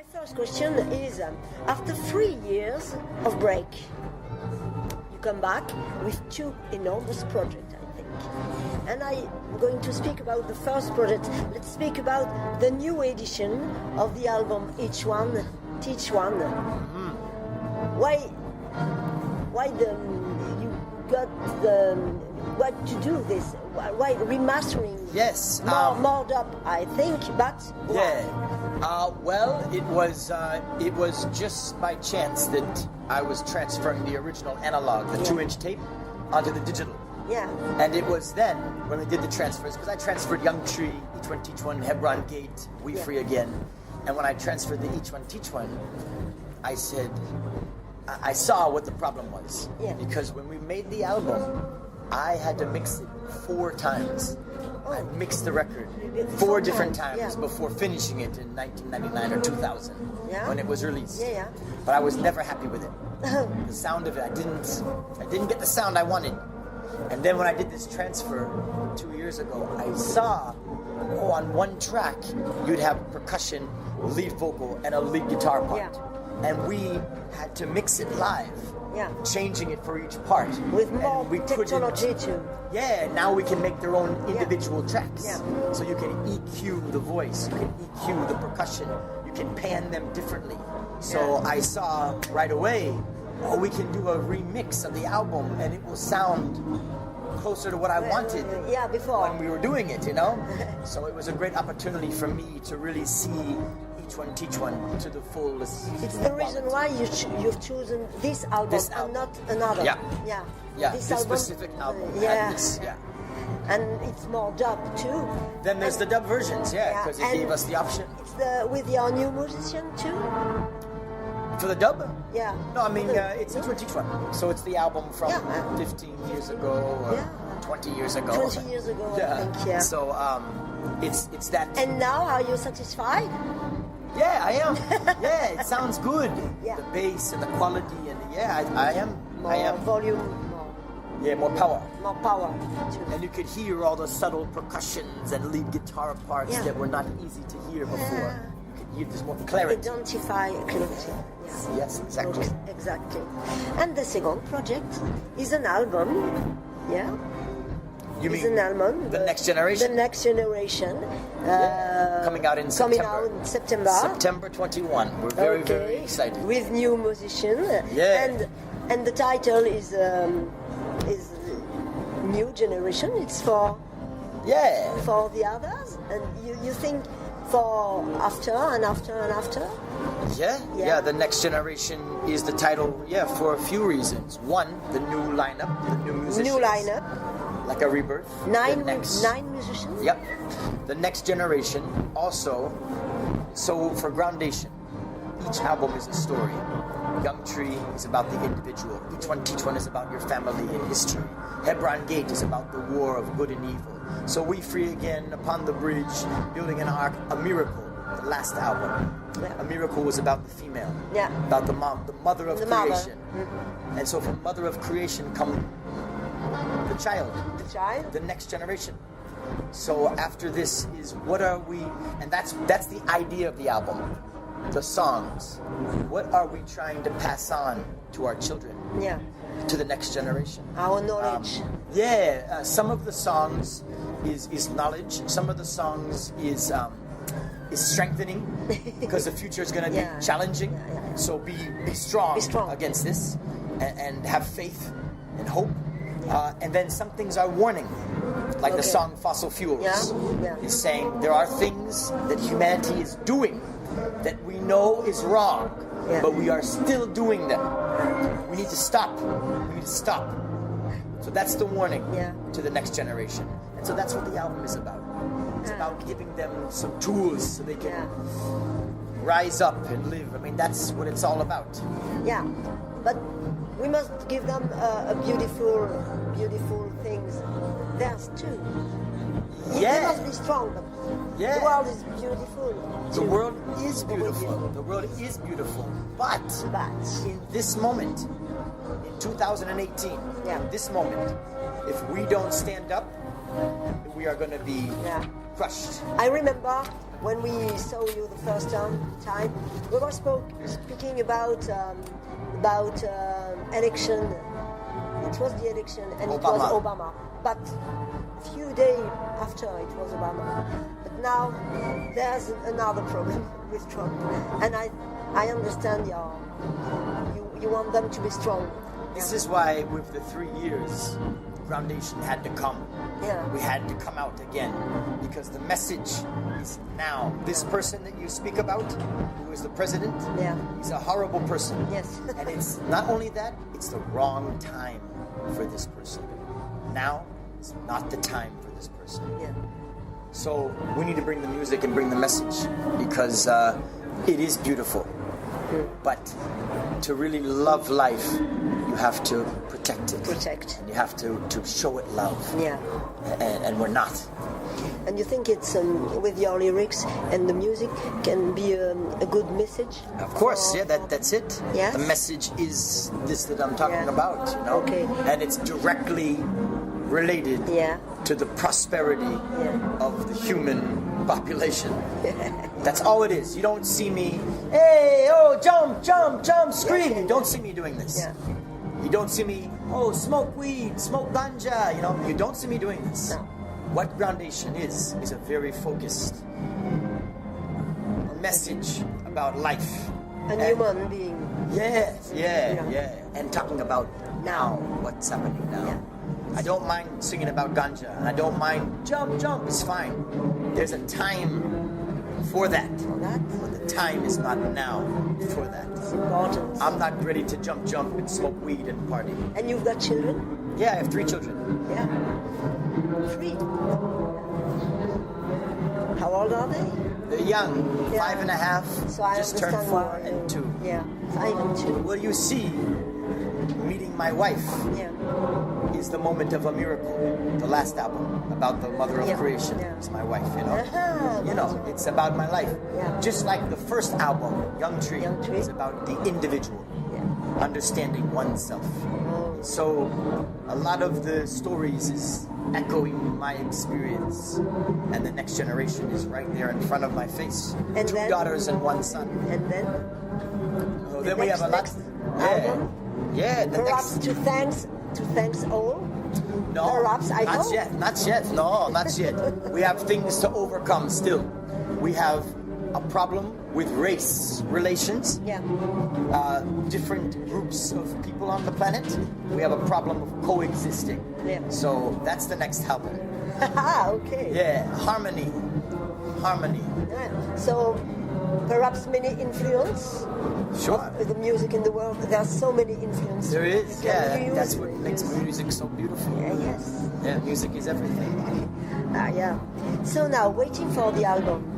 My first question is, after 3 years of break, you come back with two enormous projects, I think. And I'm going to speak about the first project. Let's speak about the new edition of the album, Each One, Teach One. Mm-hmm. Why you got why to do this? Why remastering? Yes, more up, I think, but why? Yeah. Well, it was just by chance that I was transferring the original analog, the 2-inch tape, onto the digital. Yeah. And it was then when we did the transfers, because I transferred Young Tree, Each One Teach One, Hebron Gate, We Free Again. And when I transferred the Each One Teach One, I said, I saw what the problem was. Yeah. Because when we made the album, I had to mix it 4 times. I mixed the record 4 different times before finishing it in 1999 or 2000 when it was released. Yeah. But I was never happy with it. The sound of it, I didn't get the sound I wanted. And then when I did this transfer 2 years ago, I saw on one track you'd have percussion, lead vocal, and a lead guitar part. Yeah. And we had to mix it live. Yeah. Changing it for each part. With more we technology too. Yeah, now we can make their own individual tracks. Yeah. So you can EQ the voice, you can EQ the percussion, you can pan them differently. So I saw right away, we can do a remix of the album and it will sound closer to what I wanted before when we were doing it, you know? So it was a great opportunity for me to really see Each One Teach One to the fullest. It's the reason why you've chosen this album and not another. Yeah. This specific album. And it's more dub too. Then there's the dub versions, because it gave us the option. It's with your new musician too. For the dub? Yeah. No, I mean it's Each One Teach One. So it's the album from 15 years ago or 20 years ago. 20 years ago, I think. So it's that. And now, are you satisfied? Yeah, I am. Yeah, it sounds good. Yeah. The bass and the quality and I am. More volume. More power. More power. Too. And you could hear all the subtle percussions and lead guitar parts that were not easy to hear before. You could hear there's more clarity. Identify clarity. Yes, exactly. Exactly. And the second project is an album. Yeah. You mean an album, the Next Generation? The Next Generation. Coming out in September. Coming out in September. September 21. We're very, very excited. With new musicians. Yeah. And the title is New Generation. It's for the others. And you think for after and after and after? Yeah. The Next Generation is the title, for a few reasons. One, the new lineup, the new musicians. New lineup. Like a rebirth. 9 musicians? Yep. The Next Generation also, so for Groundation, each album is a story. Young Tree is about the individual. Each One Teach One is about your family and history. Hebron Gate is about the war of good and evil. So We Free Again, Upon the Bridge, Building an Ark, A Miracle, the last album. Yeah. A Miracle was about the female. Yeah. About the mom, the mother of creation. Mm-hmm. And so from Mother of Creation come the child. The child? The next generation. So after this is what are we, and that's the idea of the album. The songs. What are we trying to pass on to our children? Yeah. To the next generation. Our knowledge. Some of the songs is knowledge. Some of the songs is strengthening because the future is going to be challenging. Yeah. So be strong against this and have faith and hope. And then some things are warning, like the song Fossil Fuels is saying there are things that humanity is doing that we know is wrong, but we are still doing them. We need to stop. We need to stop. So that's the warning to the next generation. And so that's what the album is about. It's about giving them some tools so they can rise up and live. I mean, that's what it's all about. Yeah, but we must give them a beautiful things. There's too. They must be strong. The world is beautiful. The world is beautiful. The world is beautiful. But in this moment, in 2018, in this moment, if we don't stand up, we are going to be crushed. I remember when we saw you the first time, we were speaking about election. It was the election, and It was Obama. But a few days after, it was Obama. But now there's another problem with Trump, and I understand you want them to be strong. This is why, with the 3 years, Groundation had to come. Yeah. We had to come out again because the message is now. This person that you speak about, who is the president, he's a horrible person. Yes. And it's not only that, it's the wrong time for this person. Now is not the time for this person. Yeah. So we need to bring the music and bring the message because it is beautiful. But to really love life, you have to protect it. And you have to show it love. Yeah. And we're not. And you think it's with your lyrics and the music can be a good message? Of course, that's it. Yes? The message is this that I'm talking about, you know? Okay. And it's directly related to the prosperity of the human population. That's all it is. You don't see me, hey, oh, jump, jump, jump, scream. You don't see me doing this. Yeah. You don't see me, oh, smoke weed, smoke ganja. You know, you don't see me doing this. No. What Groundation is a very focused message about life. Human being. Yes, yeah. And talking about now, what's happening now. Yeah. I don't mind singing about ganja. I don't mind jump, jump, it's fine. There's a time for that. But the time is not now for that. It's important. I'm not ready to jump, jump and smoke weed and party. And you've got children? Yeah, I have 3 children. Yeah. 3? How old are they? They're young, 5 and a half, so I just turned 4 why, and 2. Yeah, 5 and 2. Well, you see, meeting my wife is the moment of a miracle. The last album about the mother of creation is my wife, you know. You know, it's about my life. Yeah. Just like the first album, Young Tree, is about the individual, understanding oneself. So a lot of the stories is echoing my experience, and the next generation is right there in front of my face. And 2 daughters and 1 son. And then? Then we have a lot. Album? Yeah. Perhaps to thanks all? No, perhaps, I not hope. yet. Not yet. No, not yet. We have things to overcome still. We have a problem with race relations. Yeah. Different groups of people on the planet. We have a problem of coexisting. Yeah. So that's the next album. Okay. Yeah, harmony. Yeah. So perhaps many influence. Sure. With the music in the world, there's so many influences. There is. Yeah, that's what makes music so beautiful. Yes. Yeah, music is everything. Yeah. So now, waiting for the album.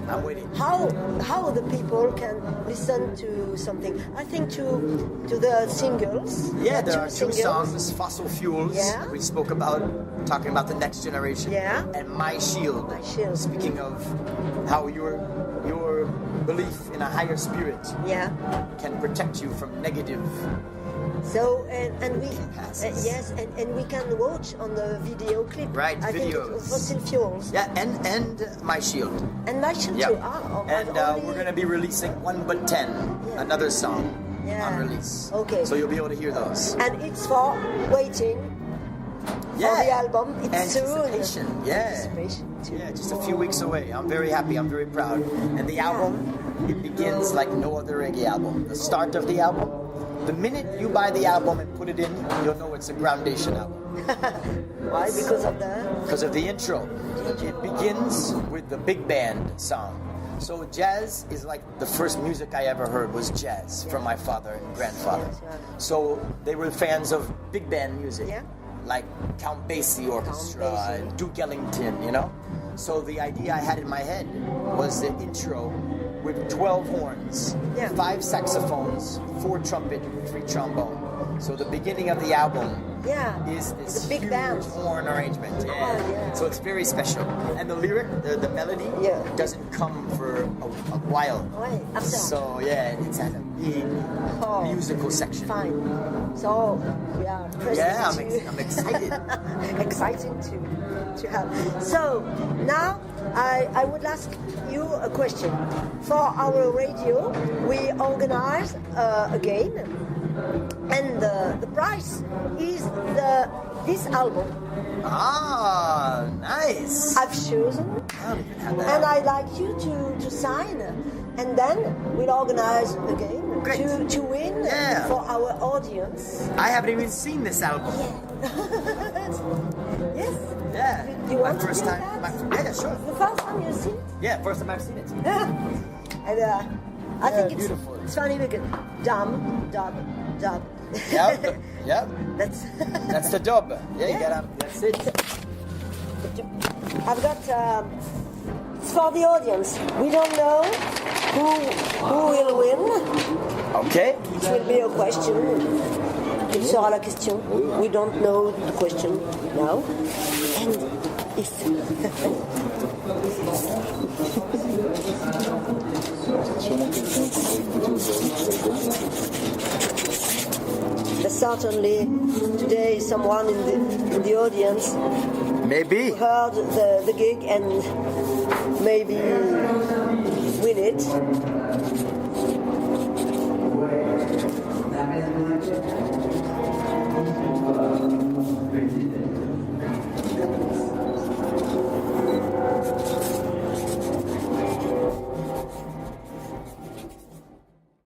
I'm waiting. How the people can listen to something? I think to the singles. Yeah, there are 2 singles. songs, Fossil Fuels, we spoke about, talking about the next generation. Yeah. And My Shield. Speaking of how your belief in a higher spirit can protect you from negative. So and we and we can watch on the video clip. Right, I videos. think it was Fossil Fuels. Yeah, and My Shield. And My Shield too. And we're going to be releasing 1 But 10, another song on release. Okay. So you'll be able to hear those. And it's for waiting for the album. It's Anticipation. soon. Yeah. Anticipation too. Yeah, just a few weeks away. I'm very happy. I'm very proud. And the album, it begins like no other reggae album. The start of the album, the minute you buy the album and put it in, you'll know it's a Groundation album. Why? Because of the intro. It begins with the big band song. So jazz is like the first music I ever heard was jazz from my father and grandfather. So they were fans of big band music. Like Count Basie Orchestra and Duke Ellington, you know? So the idea I had in my head was the intro with 12 horns, 5 saxophones, 4 trumpet, 3 trombone. So the beginning of the album is this big huge band horn arrangement. So it's very special. And the lyric, the melody, doesn't come for a while. So it's had a big musical section. Fine. So we are I'm excited. Exciting to have. So now I would ask you a question. For our radio, we organize a game, and the prize is this album. Ah, nice. I've chosen, I don't even have that. and I'd like you to sign, and then we'll organize a game to win for our audience. I haven't even seen this album. Yes. Yeah. You my want first to do time. that? Yeah, sure. The first time you've seen it? Yeah, first time I've seen it. And I think beautiful. it's funny because dub. Yep. Yep. That's the dub. Yeah, you gotta. That's it. I've got. It's for the audience. We don't know who will win. Okay. It will be a question. Quelle sera la question? We don't know the question now. And if. There's certainly today someone in the audience Maybe. heard the gig and maybe win it.